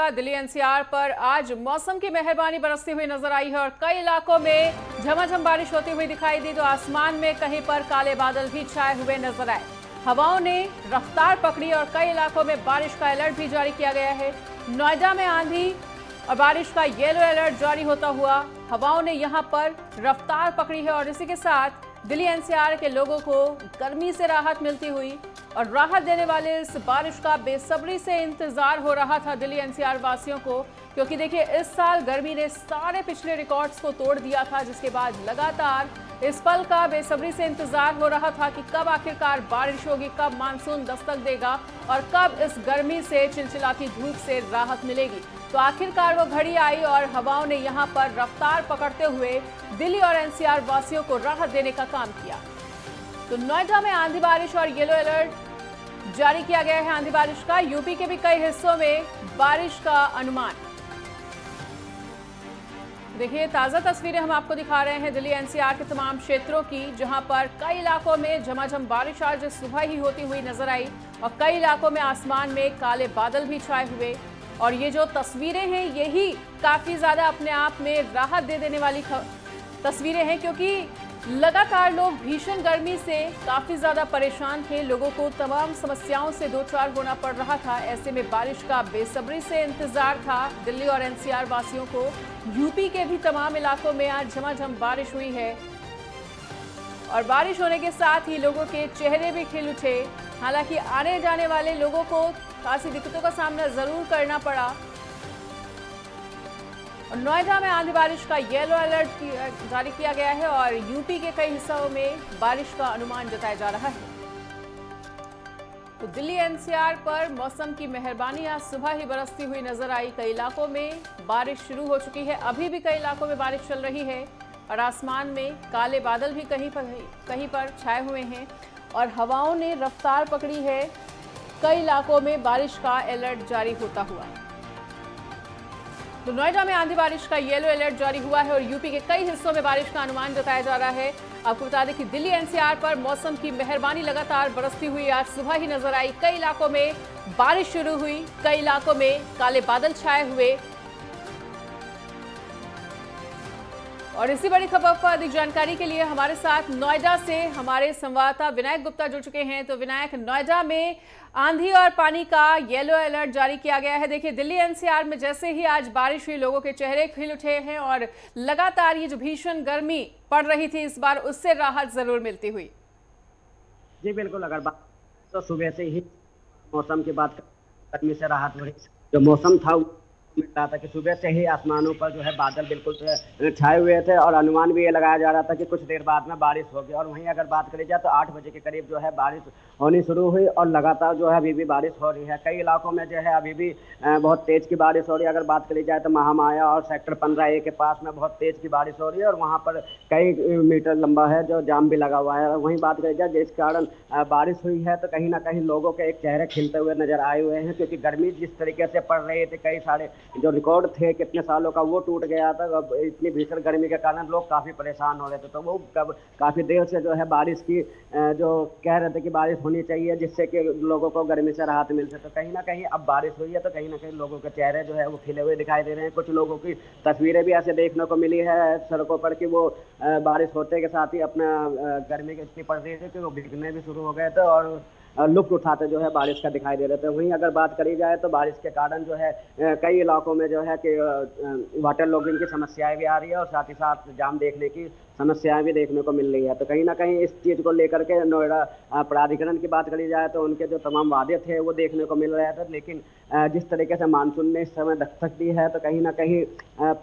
Delhi NCR पर आज मौसम की मेहरबानी बरसती हुई नजर आई है और कई इलाकों में झमाझम बारिश होती हुई दिखाई दी। तो आसमान में कहीं पर काले बादल भी छाए हुए नजर आए। हवाओं ने रफ्तार पकड़ी और कई इलाकों में बारिश का अलर्ट भी जारी किया गया है। नोएडा में आंधी और बारिश का येलो अलर्ट जारी होता हुआ हवाओं ने यहां पर रफ्तार पकड़ी है और इसी के साथ दिल्ली एनसीआर के लोगों को गर्मी से राहत मिलती हुई और राहत देने वाले इस बारिश का बेसब्री से इंतजार हो रहा था दिल्ली एनसीआर वासियों को, क्योंकि देखिए इस साल गर्मी ने सारे पिछले रिकॉर्ड्स को तोड़ दिया था, जिसके बाद लगातार इस पल का बेसब्री से इंतजार हो रहा था कि कब आखिरकार बारिश होगी, कब मानसून दस्तक देगा और कब इस गर्मी से चिलचिलाती धूप से राहत मिलेगी। तो आखिरकार वो घड़ी आई और हवाओं ने यहां पर रफ्तार पकड़ते हुए दिल्ली और एनसीआर वासियों को राहत देने का काम किया। तो नोएडा में आंधी बारिश और येलो अलर्ट जारी किया गया है आंधी बारिश का। यूपी के भी कई हिस्सों में बारिश का अनुमान। देखिए ताजा तस्वीरें हम आपको दिखा रहे हैं दिल्ली एनसीआर के तमाम क्षेत्रों की, जहां पर कई इलाकों में झमाझम बारिश आज सुबह ही होती हुई नजर आई और कई इलाकों में आसमान में काले बादल भी छाए हुए। और ये जो तस्वीरें हैं यही काफी ज्यादा अपने आप में राहत दे देने वाली तस्वीरें हैं, क्योंकि लगातार लोग भीषण गर्मी से काफी ज्यादा परेशान थे। लोगों को तमाम समस्याओं से दो चार होना पड़ रहा था। ऐसे में बारिश का बेसब्री से इंतजार था दिल्ली और एनसीआर वासियों को। यूपी के भी तमाम इलाकों में आज झमाझम बारिश हुई है और बारिश होने के साथ ही लोगों के चेहरे भी खिल उठे। हालांकि आने जाने वाले लोगों को खासी दिक्कतों का सामना जरूर करना पड़ा। और नोएडा में आंधी बारिश का येलो अलर्ट जारी किया गया है और यूपी के कई हिस्सों में बारिश का अनुमान जताया जा रहा है। तो दिल्ली एनसीआर पर मौसम की मेहरबानी आज सुबह ही बरसती हुई नजर आई। कई इलाकों में बारिश शुरू हो चुकी है, अभी भी कई इलाकों में बारिश चल रही है और आसमान में काले बादल भी कहीं पर छाए हुए हैं और हवाओं ने रफ्तार पकड़ी है। कई इलाकों में बारिश का अलर्ट जारी होता हुआ। तो नोएडा में आंधी बारिश का येलो अलर्ट जारी हुआ है और यूपी के कई हिस्सों में बारिश का अनुमान जताया जा रहा है। आपको बता दें कि दिल्ली एनसीआर पर मौसम की मेहरबानी लगातार बरसती हुई आज सुबह ही नजर आई। कई इलाकों में बारिश शुरू हुई, कई इलाकों में काले बादल छाए हुए। और इसी बड़ी खबर पर अधिक जानकारी के लिए हमारे साथ नोएडा से हमारे संवाददाता विनायक गुप्ता जुड़ चुके हैं। तो विनायक, नोएडा में आंधी और पानी का येलो अलर्ट जारी किया गया है। देखिए दिल्ली एनसीआर में जैसे ही आज बारिश हुई लोगों के चेहरे खिल उठे हैं और लगातार ये जो भीषण गर्मी पड़ रही थी इस बार उससे राहत जरूर मिलती हुई। जी बिल्कुल, अगर बात तो सुबह से ही मौसम की बात गर्मी से राहत हो रही। जो मौसम था मिल रहा था कि सुबह से ही आसमानों पर जो है बादल बिल्कुल छाए हुए थे और अनुमान भी ये लगाया जा रहा था कि कुछ देर बाद में बारिश होगी। और वहीं अगर बात करी जाए तो 8 बजे के करीब जो है बारिश होनी शुरू हुई और लगातार जो है अभी भी बारिश हो रही है। कई इलाकों में जो है अभी भी बहुत तेज़ की बारिश हो रही है। अगर बात करी जाए तो महामाया और सेक्टर 15A के पास में बहुत तेज़ की बारिश हो रही है और वहाँ पर कई मीटर लंबा है जो जाम भी लगा हुआ है। और वहीं बात करी जाए जिस कारण बारिश हुई है तो कहीं ना कहीं लोगों के एक चेहरे खिलते हुए नजर आए हुए हैं, क्योंकि गर्मी जिस तरीके से पड़ रही थी, कई सारे जो रिकॉर्ड थे कितने सालों का वो टूट गया था। अब इतनी भीषण गर्मी के कारण लोग काफ़ी परेशान हो रहे थे। तो वो काफ़ी देर से जो है बारिश की जो कह रहे थे कि बारिश होनी चाहिए जिससे कि लोगों को गर्मी से राहत मिल सके। तो कहीं ना कहीं अब बारिश हुई है तो कहीं ना कहीं लोगों के चेहरे जो है वो खिले हुए दिखाई दे रहे हैं। कुछ लोगों की तस्वीरें भी ऐसे देखने को मिली है सड़कों पर कि वो बारिश होते के साथ ही अपना गर्मी इतनी पड़ रही थी कि वो भीगने भी शुरू हो गए थे और लुत्फ उठाते जो है बारिश का दिखाई दे रहे थे। वहीं अगर बात करी जाए तो बारिश के कारण जो है कई इलाकों में जो है कि वाटर लॉगिंग की समस्याएं भी आ रही है और साथ ही साथ जाम देखने की समस्याएं भी देखने को मिल रही है। तो कहीं ना कहीं इस चीज़ को लेकर के नोएडा प्राधिकरण की बात करी जाए तो उनके जो तमाम वादे थे वो देखने को मिल रहे थे, लेकिन जिस तरीके से मानसून ने इस समय दस्तक दी है तो कहीं ना कहीं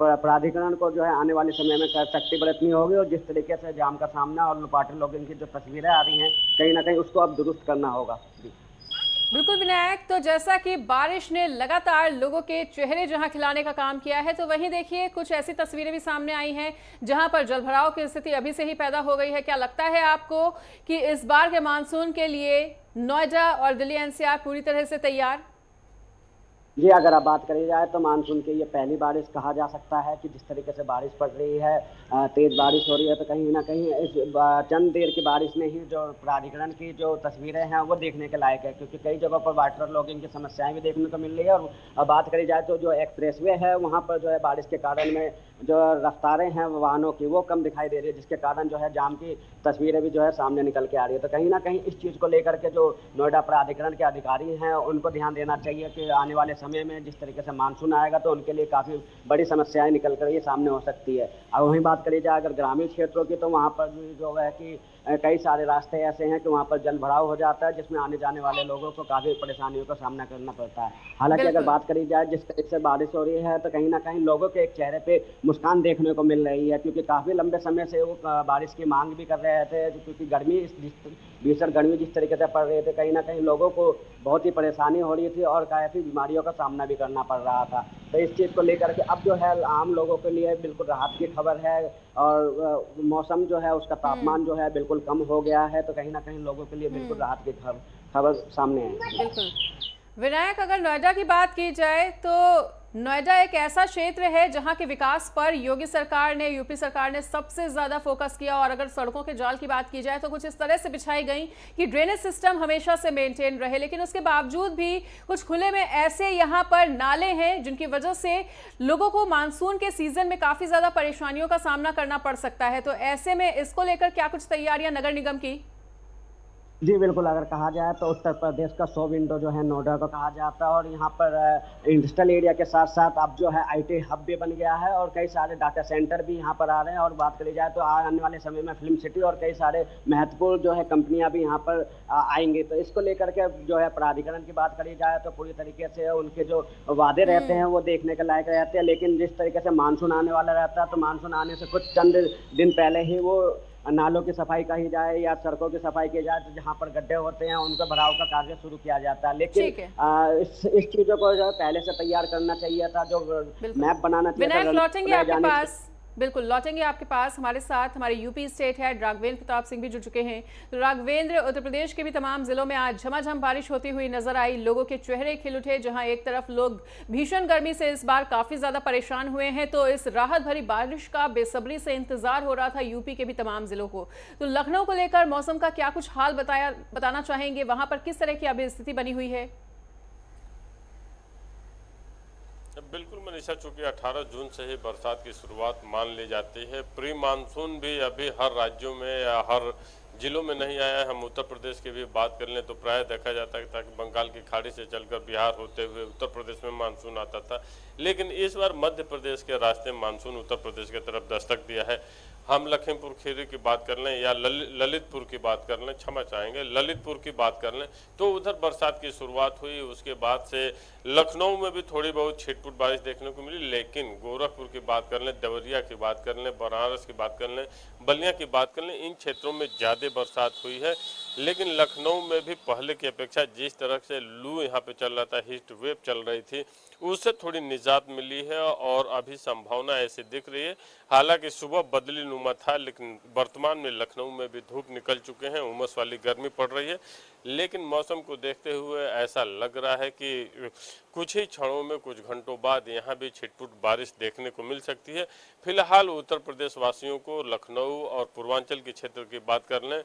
प्राधिकरण को जो है आने वाले समय में सख्ती बरतनी होगी और जिस तरीके से जाम का सामना और वाटर लॉगिंग की जो तस्वीरें आ रही हैं कहीं ना कहीं उसको अब दुरुस्त करना होगा। बिल्कुल विनायक, तो जैसा कि बारिश ने लगातार लोगों के चेहरे जहां खिलाने का काम किया है, तो वहीं देखिए कुछ ऐसी तस्वीरें भी सामने आई हैं जहां पर जलभराव की स्थिति अभी से ही पैदा हो गई है। क्या लगता है आपको कि इस बार के मानसून के लिए नोएडा और दिल्ली एनसीआर पूरी तरह से तैयार? जी, अगर आप बात करी जाए तो मानसून की ये पहली बारिश कहा जा सकता है कि जिस तरीके से बारिश पड़ रही है, तेज़ बारिश हो रही है, तो कहीं न कहीं इस चंद देर की बारिश में ही जो प्राधिकरण की जो तस्वीरें हैं वो देखने के लायक है, क्योंकि कई जगहों पर वाटर लॉगिंग की समस्याएँ भी देखने को मिल रही है। और बात करी जाए तो जो एक्सप्रेसवे है वहाँ पर जो है बारिश के कारण में जो रफ्तारें हैं वाहनों की वो कम दिखाई दे रही है, जिसके कारण जो है जाम की तस्वीरें भी जो है सामने निकल के आ रही है। तो कहीं न कहीं इस चीज़ को लेकर के जो नोएडा प्राधिकरण के अधिकारी हैं उनको ध्यान देना चाहिए कि आने वाले समय में जिस तरीके से मानसून आएगा तो उनके लिए काफ़ी बड़ी समस्याएं निकल कर ये सामने हो सकती है। अब वहीं बात करी जाए अगर ग्रामीण क्षेत्रों की, तो वहाँ पर भी जो है कि कई सारे रास्ते ऐसे हैं कि वहाँ पर जल भराव हो जाता है, जिसमें आने जाने वाले लोगों को काफ़ी परेशानियों का सामना करना पड़ता है। हालांकि अगर बिल्कुल। बात करी जाए जिस तरीके से बारिश हो रही है तो कहीं ना कहीं लोगों के एक चेहरे पे मुस्कान देखने को मिल रही है, क्योंकि काफ़ी लंबे समय से वो बारिश की मांग भी कर रहे थे, क्योंकि भीषण गर्मी जिस तरीके से पड़ रही थी, कहीं ना कहीं लोगों को बहुत ही परेशानी हो रही थी और काफ़ी बीमारियों का सामना भी करना पड़ रहा था। तो इस चीज़ को लेकर के अब जो है आम लोगों के लिए बिल्कुल राहत की खबर है। और मौसम जो है उसका हम्म। तापमान जो है बिल्कुल कम हो गया है, तो कहीं ना कहीं लोगों के लिए बिल्कुल हम्म। राहत की खबर सामने है। बिल्कुल। विनायक, अगर नोएडा की बात की जाए तो नोएडा एक ऐसा क्षेत्र है जहां के विकास पर योगी सरकार ने, यूपी सरकार ने सबसे ज्यादा फोकस किया। और अगर सड़कों के जाल की बात की जाए तो कुछ इस तरह से बिछाई गई कि ड्रेनेज सिस्टम हमेशा से मेंटेन रहे, लेकिन उसके बावजूद भी कुछ खुले में ऐसे यहां पर नाले हैं जिनकी वजह से लोगों को मानसून के सीजन में काफी ज्यादा परेशानियों का सामना करना पड़ सकता है। तो ऐसे में इसको लेकर क्या कुछ तैयारियां नगर निगम की? जी बिल्कुल, अगर कहा जाए तो उत्तर प्रदेश का 100 विंडो जो है नोएडा को कहा जाता है। और यहाँ पर इंडस्ट्रियल एरिया के साथ साथ अब जो है आईटी हब भी बन गया है और कई सारे डाटा सेंटर भी यहाँ पर आ रहे हैं। और बात करी जाए तो आने वाले समय में फिल्म सिटी और कई सारे महत्वपूर्ण जो है कंपनियाँ भी यहाँ पर आएंगी। तो इसको लेकर के जो है प्राधिकरण की बात करी जाए तो पूरी तरीके से उनके जो वादे रहते हैं वो देखने के लायक रहते हैं, लेकिन जिस तरीके से मानसून आने वाला रहता है तो मानसून आने से कुछ चंद दिन पहले ही वो नालों की सफाई कही जाए या सड़कों की सफाई की जाए, तो जहाँ पर गड्ढे होते हैं उनका भराव का कार्य शुरू किया जाता है। लेकिन ठीक है। इस चीज़ों को जो है पहले से तैयार करना चाहिए था, जो मैप बनाना चाहिए था। विनायक, लौटेंगे आपके जाने पास, बिल्कुल लौटेंगे आपके पास। हमारे साथ हमारे UP state head Raghavendra Pratap Singh भी जुड़ चुके हैं। तो राघवेंद्र, उत्तर प्रदेश के भी तमाम जिलों में आज झमाझम बारिश होती हुई नजर आई, लोगों के चेहरे खिल उठे। जहां एक तरफ लोग भीषण गर्मी से इस बार काफी ज्यादा परेशान हुए हैं, तो इस राहत भरी बारिश का बेसब्री से इंतजार हो रहा था यूपी के भी तमाम जिलों को। तो लखनऊ को लेकर मौसम का क्या कुछ हाल बताना चाहेंगे? वहां पर किस तरह की अभी स्थिति बनी हुई है? बिल्कुल मनीषा, चूंकि 18 जून से ही बरसात की शुरुआत मान ली जाती है, प्री मानसून भी अभी हर राज्यों में या हर जिलों में नहीं आया है। हम उत्तर प्रदेश की भी बात कर लें तो प्राय देखा जाता है ताकि बंगाल की खाड़ी से चलकर बिहार होते हुए उत्तर प्रदेश में मानसून आता था, लेकिन इस बार मध्य प्रदेश के रास्ते मानसून उत्तर प्रदेश की तरफ दस्तक दिया है। हम लखीमपुर खीरी की बात कर लें या ललितपुर की बात कर लें, क्षमा चाहेंगे, ललितपुर की बात कर लें, तो उधर बरसात की शुरुआत हुई। उसके बाद से लखनऊ में भी थोड़ी बहुत छिटपुट बारिश देखने को मिली, लेकिन गोरखपुर की बात कर लें, देवरिया की बात कर लें, बनारस की बात कर लें, बलिया की बात कर लें, इन क्षेत्रों में ज़्यादा बरसात हुई है। लेकिन लखनऊ में भी पहले की अपेक्षा जिस तरह से लू यहाँ पे चल रहा था, हीट वेव चल रही थी, उससे थोड़ी निजात मिली है और अभी संभावना ऐसी दिख रही है। हालांकि सुबह बदली नुमा था, लेकिन वर्तमान में लखनऊ में भी धूप निकल चुके हैं, उमस वाली गर्मी पड़ रही है। लेकिन मौसम को देखते हुए ऐसा लग रहा है कि कुछ ही क्षणों में, कुछ घंटों बाद यहाँ भी छिटपुट बारिश देखने को मिल सकती है। फिलहाल उत्तर प्रदेश वासियों को लखनऊ और पूर्वांचल के क्षेत्र की बात कर लें,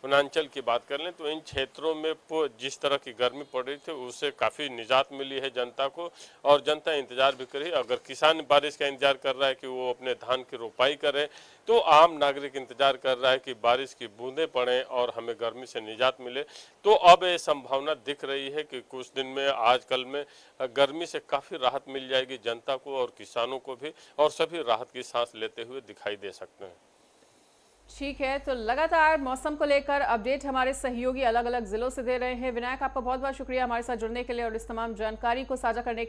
वनांचल की बात कर लें, तो इन क्षेत्रों में जिस तरह की गर्मी पड़ रही थी उससे काफ़ी निजात मिली है जनता को, और जनता इंतजार भी कर रही है। अगर किसान बारिश का इंतजार कर रहा है कि वो अपने धान की रोपाई करे, तो आम नागरिक इंतजार कर रहा है कि बारिश की बूंदें पड़ें और हमें गर्मी से निजात मिले। तो अब ये संभावना दिख रही है कि कुछ दिन में, आज कल में गर्मी से काफ़ी राहत मिल जाएगी जनता को और किसानों को भी, और सभी राहत की सांस लेते हुए दिखाई दे सकते हैं। ठीक है, तो लगातार मौसम को लेकर अपडेट हमारे सहयोगी अलग अलग जिलों से दे रहे हैं। विनायक, आपका बहुत बहुत शुक्रिया हमारे साथ जुड़ने के लिए और इस तमाम जानकारी को साझा करने के लिए।